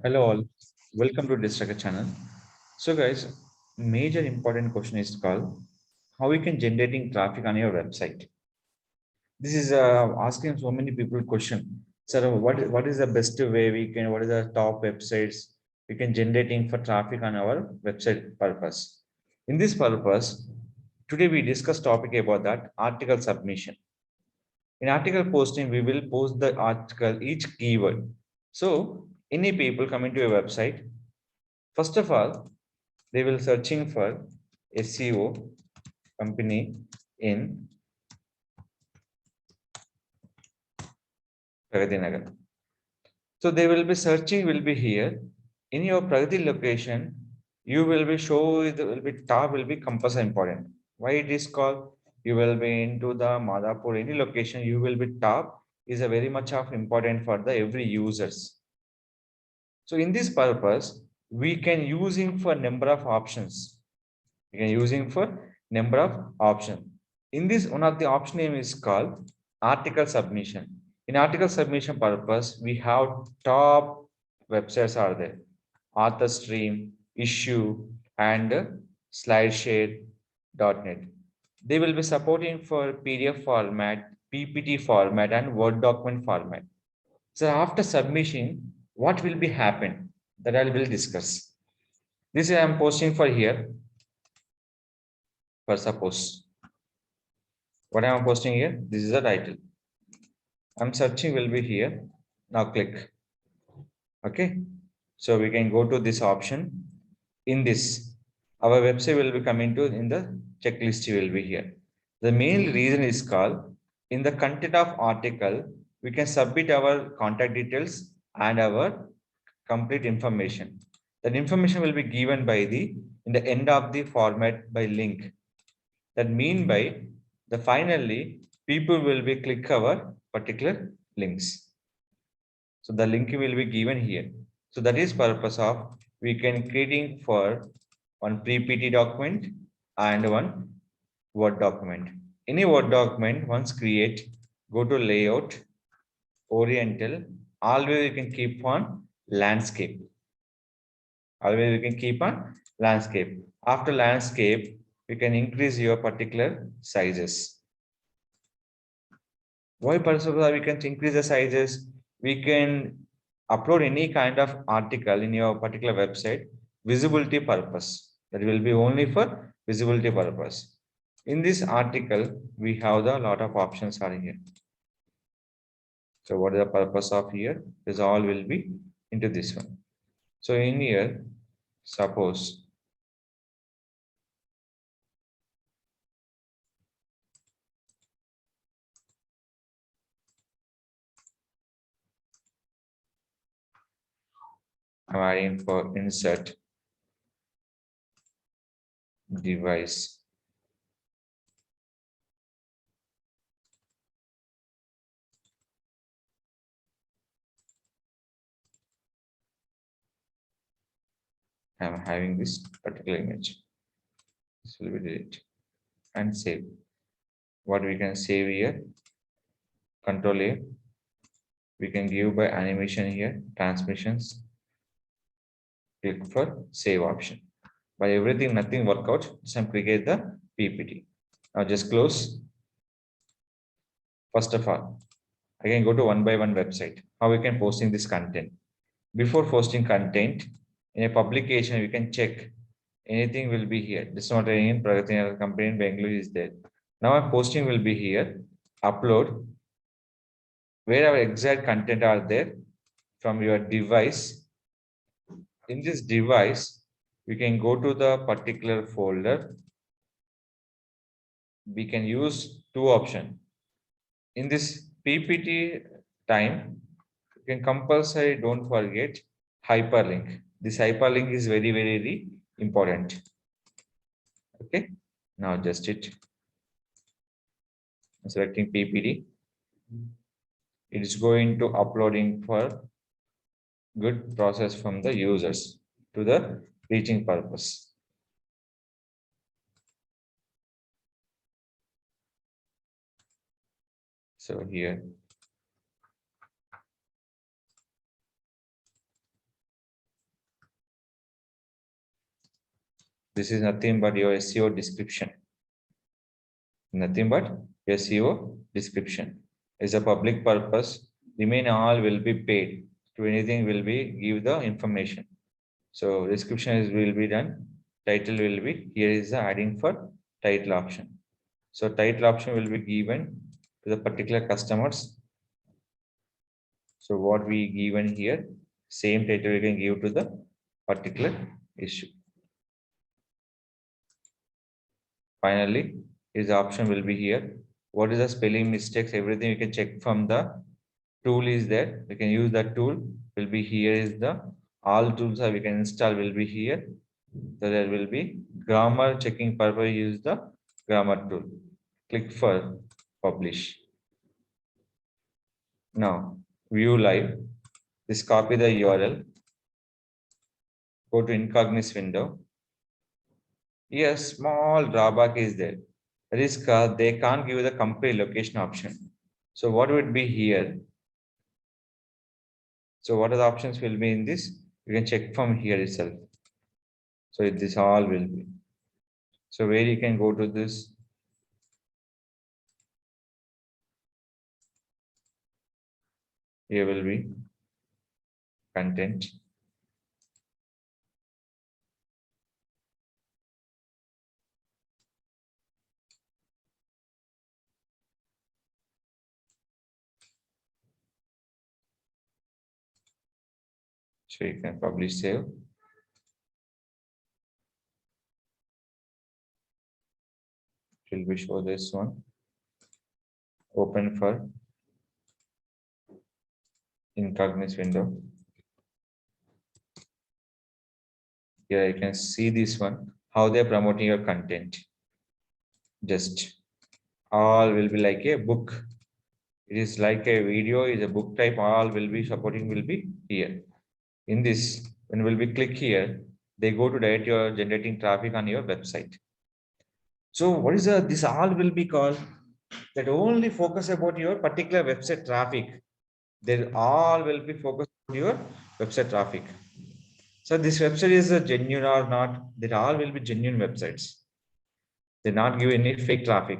Hello all, welcome to Distracker channel. So guys, major important question is called how we can generating traffic on your website. This is asking so many people question. Sir, what is the best way we can? What is the top websites we can generating for traffic on our website purpose? In this purpose, today we discuss topic about that article submission. In article posting, we will post the article each keyword. So any people coming to your website, first of all, they will searching for SEO company in Pragati Nagar. So they will be searching will be here. In your Pragati location, you will be show it will be top will be compulsory important. Why it is called? You will be into the Madhapur, any location, you will be top is a very much of important for the every users. So in this purpose, we can using for number of options. We can using for number of options. In this, one of the option name is called article submission. In article submission purpose, we have top websites are there. Author Stream, Issue, and SlideShare.net. They will be supporting for PDF format, PPT format, and Word document format. So after submission, what will be happen? That I will discuss. This I am posting for here. For suppose what I am posting here, this is the title. I'm searching will be here. Now click. Okay. So we can go to this option. In this, our website will be coming to in the checklist will be here. The main reason is called in the content of article, we can submit our contact details and our complete information. That information will be given by the in the end of the format by link. That mean by the finally people will be click our particular links. So the link will be given here. So that is purpose of we can creating for one PPT document and one Word document. Any Word document once create, go to layout, Oriental, always you can keep on landscape. Always you can keep on landscape. After landscape, you can increase your particular sizes. Why particular we can increase the sizes? We can upload any kind of article in your particular website, visibility purpose. That will be only for visibility purpose. In this article, we have the lot of options are here. So what is the purpose of here? This all will be into this one. So in here, suppose I'm adding for insert device. I'm having this particular image. This will be delete and save. What we can save here? Control A. We can give by animation here, transmissions. Click for save option. By everything, nothing work out. Just create the PPT. Now just close. First of all, I can go to one by one website. How we can posting this content. Before posting content in a publication, we can check anything will be here. This is not in Pragati company in Bangalore is there. Now I'm posting will be here. Upload where our exact content are there from your device. In this device, we can go to the particular folder. We can use two options. In this PPT time, you can compulsory don't forget hyperlink. This hyperlink is very, very important. Okay. Now just selecting PPT. It is going to uploading for good process from the users to the reaching purpose. So here This is nothing but your SEO description. Nothing but SEO description is a public purpose. Remain all will be paid. To anything will be give the information. So description is will be done. Title will be here is the adding for title option. So title option will be given to the particular customers. So what we given here, same title we can give to the particular issue. Finally, his option will be here. What is the spelling mistakes? Everything you can check from the tool is there. We can use that tool. Will be here is the all tools that we can install will be here. So there will be grammar checking purpose. Use the grammar tool. Click for publish. Now view live. Just copy the URL. Go to incognito window. Here, small drawback is there. Risk they can't give the complete location option. So what would be here? So what are the options will be in this? You can check from here itself. So this all will be. So where you can go to this. Here will be content. So you can publish save. It will be show this one. Open for incognito window. Here you can see this one, how they're promoting your content. Just all will be like a book. It is like a video, is a book type, all will be supporting will be here. In this, when will be click here, they go to direct your generating traffic on your website. So what is this all will be called that only focus about your particular website traffic. They all will be focused on your website traffic. So this website is a genuine or not, they all will be genuine websites. They not give any fake traffic.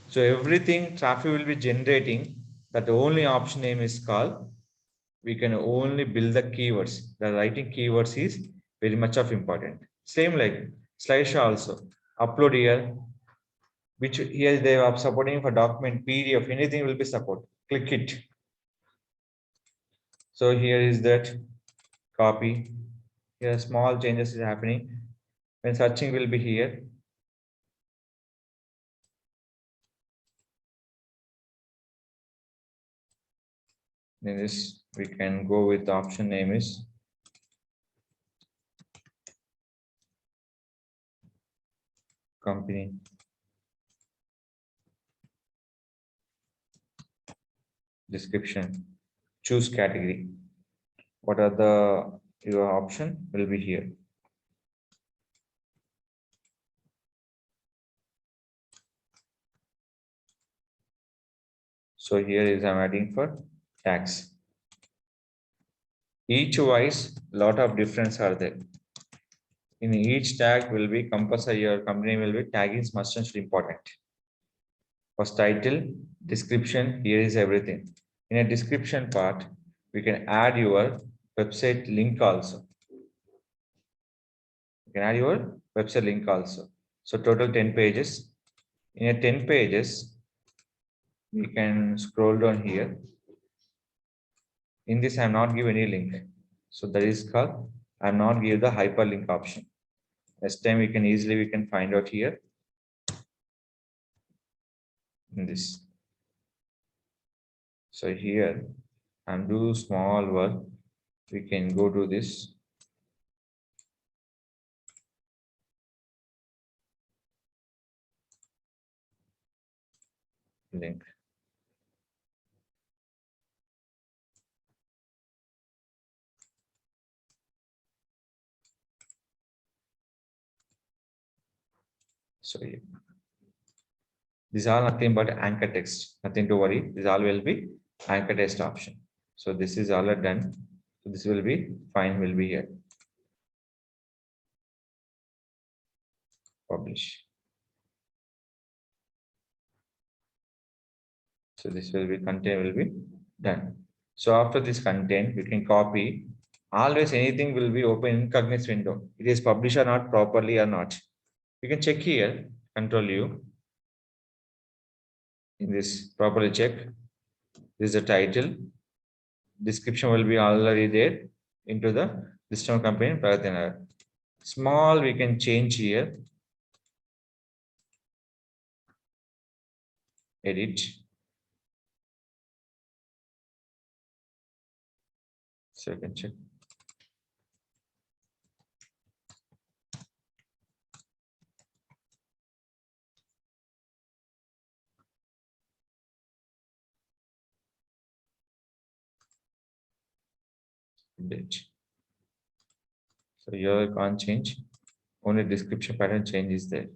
So everything traffic will be generating, that the only option name is called, we can only build the keywords. The writing keywords is very much of important. Same like slideshow also. Upload here, which here they are supporting for document, PDF, anything will be support. Click it. So here is that copy. Here small changes is happening. When searching will be here. Then this we can go with the option name is company. Description. Choose category. What are the your option will be here. So here is I'm adding for tags. Each wise lot of difference are there. In each tag will be compulsory, your company will be tagging must and should important. First title, description, here is everything. In a description part, we can add your website link also. You can add your website link also. So total 10 pages. In a 10 pages, we can scroll down here. In this, I'm not give any link. So that is called, I'm not give the hyperlink option. Next time we can find out here in this. So here I'm do small work. We can go to this. Link. So yeah. These are nothing but anchor text, nothing to worry. This all will be anchor text option. So this is all done. So this will be fine, will be here. publish. So this will be content will be done. So after this content, we can copy. Always anything will be open in Cognites window. It is published or not properly or not. You can check here, Control U. In this properly check. This is the title. Description will be already there into the system company Pragati Nagar. Small we can change here. Edit. So you can check. Date. So here you can't change. Only description pattern change is there.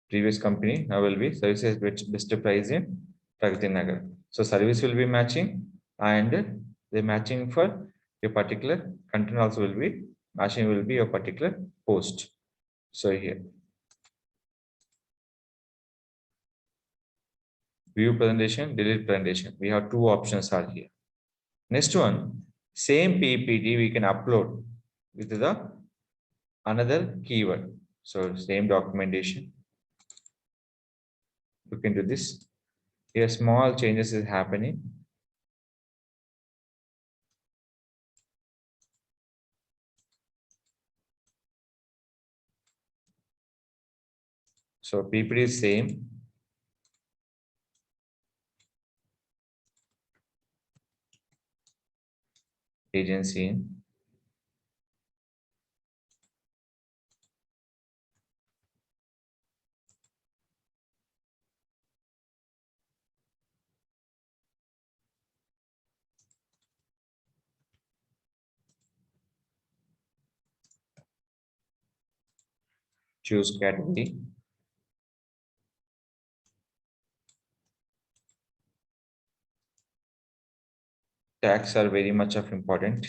Previous company now will be services best price in Pragati Nagar. So service will be matching and the matching for a particular content also will be matching will be a particular post. So here view presentation, delete presentation. We have two options are here. Next one, same PPT we can upload with the another keyword. So same documentation. Look into this. Here small changes is happening. So PPT is same. Agency. Choose category. Tags are very much of important.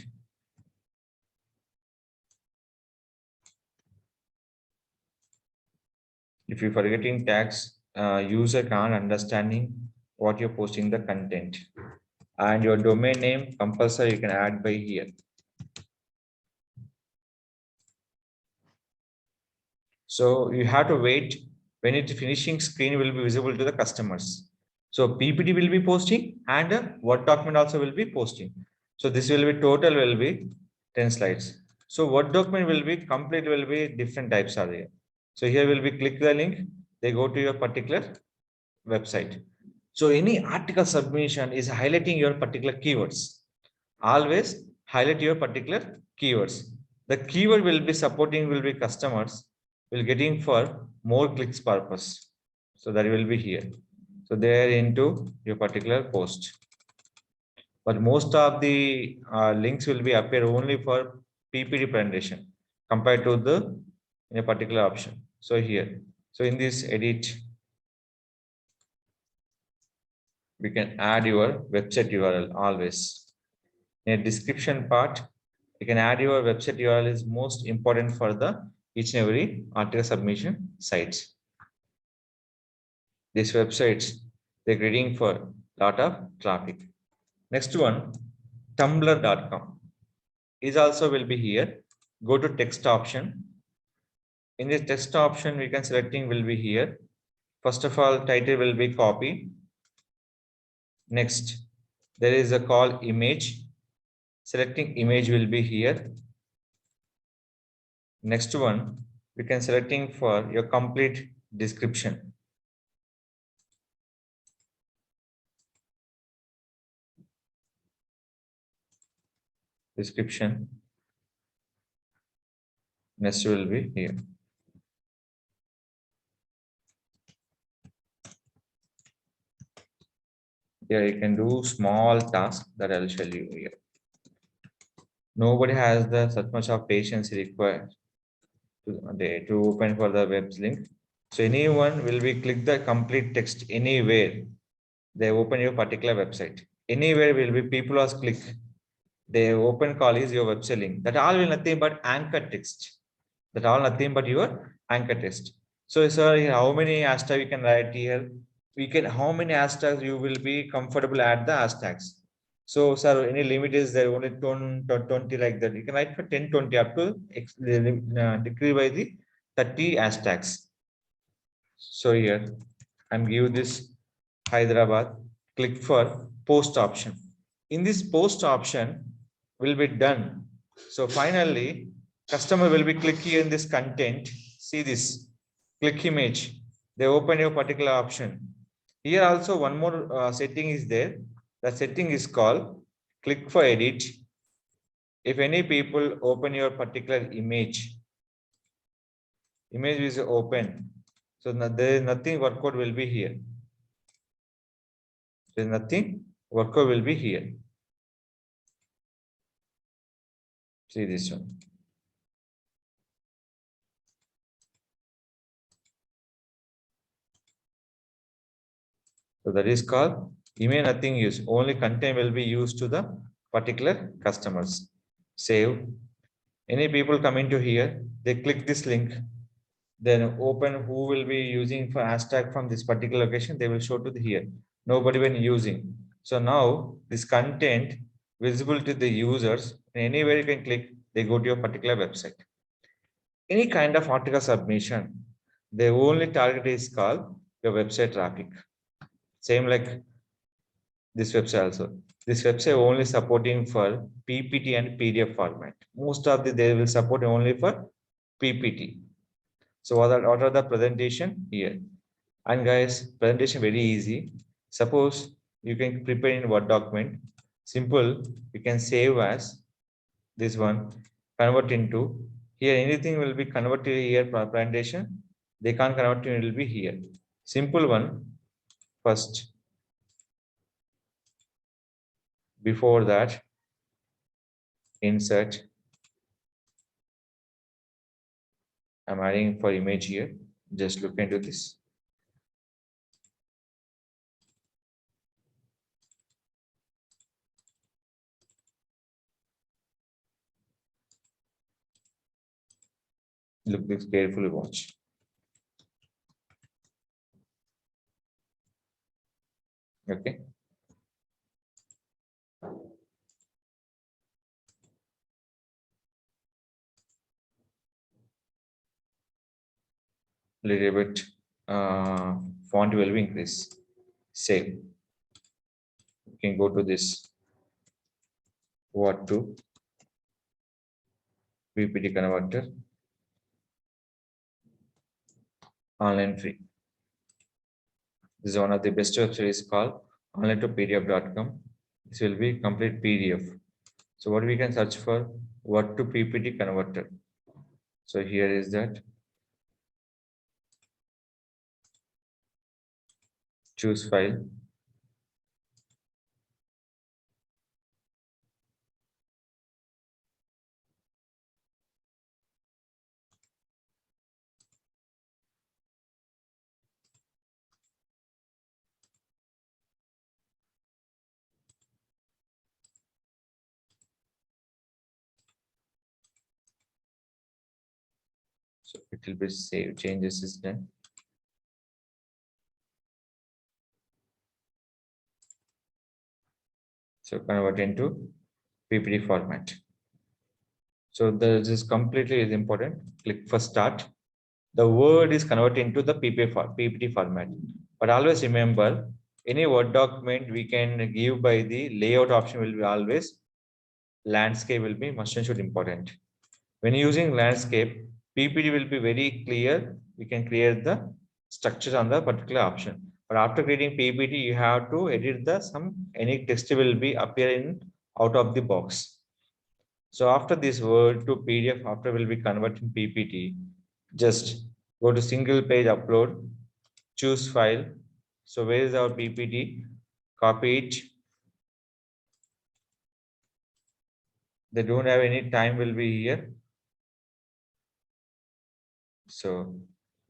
If you're forgetting tags, user can't understanding what you're posting the content. And your domain name compulsory you can add by here. So you have to wait when it finishing screen will be visible to the customers. So PPT will be posting and Word document also will be posting. So this will be total will be 10 slides. So Word document will be complete will be different types are there. So here will be click the link, they go to your particular website. So any article submission is highlighting your particular keywords. Always highlight your particular keywords. The keyword will be supporting will be customers will getting for more clicks purpose. So that will be here. So they are into your particular post. But most of the links will be appear only for PPT presentation compared to the in a particular option. So here, so in this edit, we can add your website URL always. In a description part, you can add your website URL is most important for the each and every article submission sites. These websites, they're getting for lot of traffic. Next one, tumblr.com is also will be here. Go to text option. In the text option, we can selecting will be here. First of all, title will be copy. Next, there is a call image. Selecting image will be here. Next one, we can selecting for your complete description. Description. Next will be here. Here you can do small task that I'll show you here. Nobody has the such much of patience required to open for the web link. So anyone will be click the complete text anywhere. They open your particular website. Anywhere will be people was click. They open call is your website link. That all will nothing but anchor text. That all nothing but your anchor text. So, sir, how many hashtags you can write here? We can, how many hashtags you will be comfortable at the hashtags. So, sir, any limit is there, only 20 like that. You can write for 10, 20 up to decrease by the 30 hashtags. So here I'm give this Hyderabad, click for post option. In this post option will be done. So finally, customer will be click here in this content. See this, click image. They open your particular option. Here also one more setting is there. The setting is called click for edit. If any people open your particular image is open. So there is nothing workout will be here. There is nothing workout will be here. See this one. So that is called email nothing use. Only content will be used to the particular customers. Save. Any people come into here, they click this link, then open who will be using for hashtag from this particular location, they will show to the here. Nobody been using. So now this content visible to the users, anywhere you can click, they go to your particular website. Any kind of article submission, the only target is called your website traffic. Same like this website also. This website only supporting for PPT and PDF format. Most of the they will support only for PPT. So what are the presentation here? And guys, presentation very easy. Suppose you can prepare in Word document. Simple, you can save as this one, convert into here. Anything will be converted here for presentation. They can't convert it will be here. Simple one first. Before that, insert. I'm adding for image here. Just look into this. Look this carefully, watch. Okay. Little bit font will be increased. Save. You can go to this what to PPT converter online free. This is one of the best websites called online to pdf.com. This will be complete PDF. So what we can search for what to PPT converter. So here is that. Choose file. So it will be saved. Changes is done. So convert into PPT format. So this is completely is important. Click for start. The word is converted into the PPT format. But always remember, any Word document we can give by the layout option will be always landscape will be must and should important. When using landscape, PPT will be very clear. We can create the structure on the particular option. But after creating PPT, you have to edit the any text will be appear in out of the box. So after this Word to PDF, after will be converting PPT, just go to single page upload, choose file. So where is our PPT? Copy it. They don't have any time will be here. So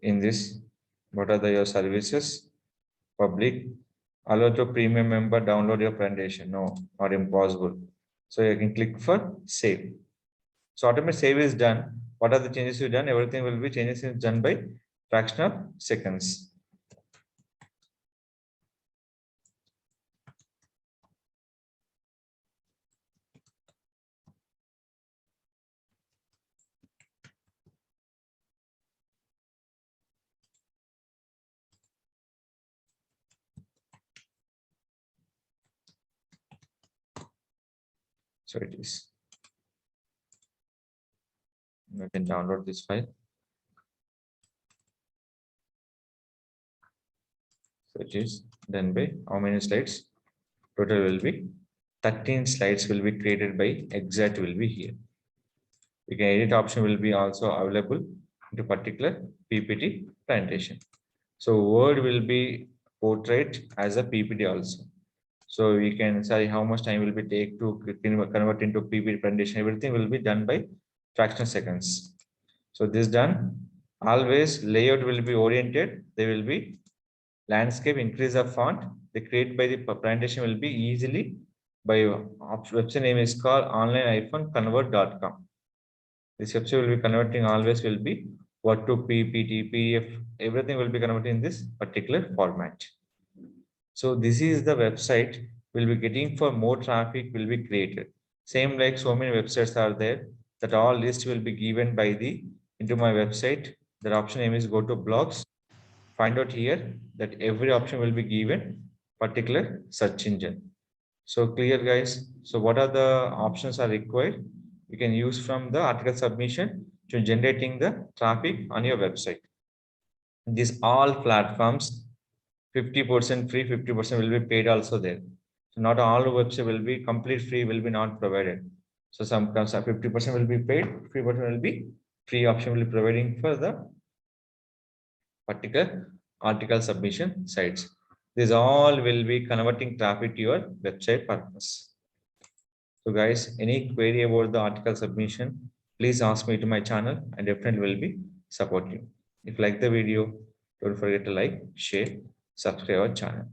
in this, what are your services? Public, allow to premium member download your presentation. No, not impossible. So you can click for save. So automatic save is done. What are the changes you done? Everything will be changes is done by fraction of seconds. So it is. You can download this file. So it is done by how many slides? Total will be 13 slides will be created by exact will be here. You can edit option will be also available into particular PPT presentation. So Word will be portrait as a PPT also. So we can say how much time will be take to convert into PPT presentation. Everything will be done by fraction of seconds. So this done. Always layout will be oriented. They will be landscape, increase of font. The create by the presentation will be easily by website name is called online-convert.com. This website will be converting always will be Word to PPT, PDF, everything will be converted in this particular format. So this is the website will be getting for more traffic will be created. Same like so many websites are there that all list will be given by the into my website. That option name is go to blogs. Find out here that every option will be given particular search engine. So clear guys. So what are the options are required? You can use from the article submission to generating the traffic on your website. These all platforms 50% free, 50% will be paid also there. So not all website will be complete free will be not provided. So some 50% will be paid, 50% will be free option will be providing for the particular article submission sites. This all will be converting traffic to your website purpose. So guys, any query about the article submission, please ask me to my channel and definitely will be support you. If you like the video, don't forget to like, share, subscribe our channel.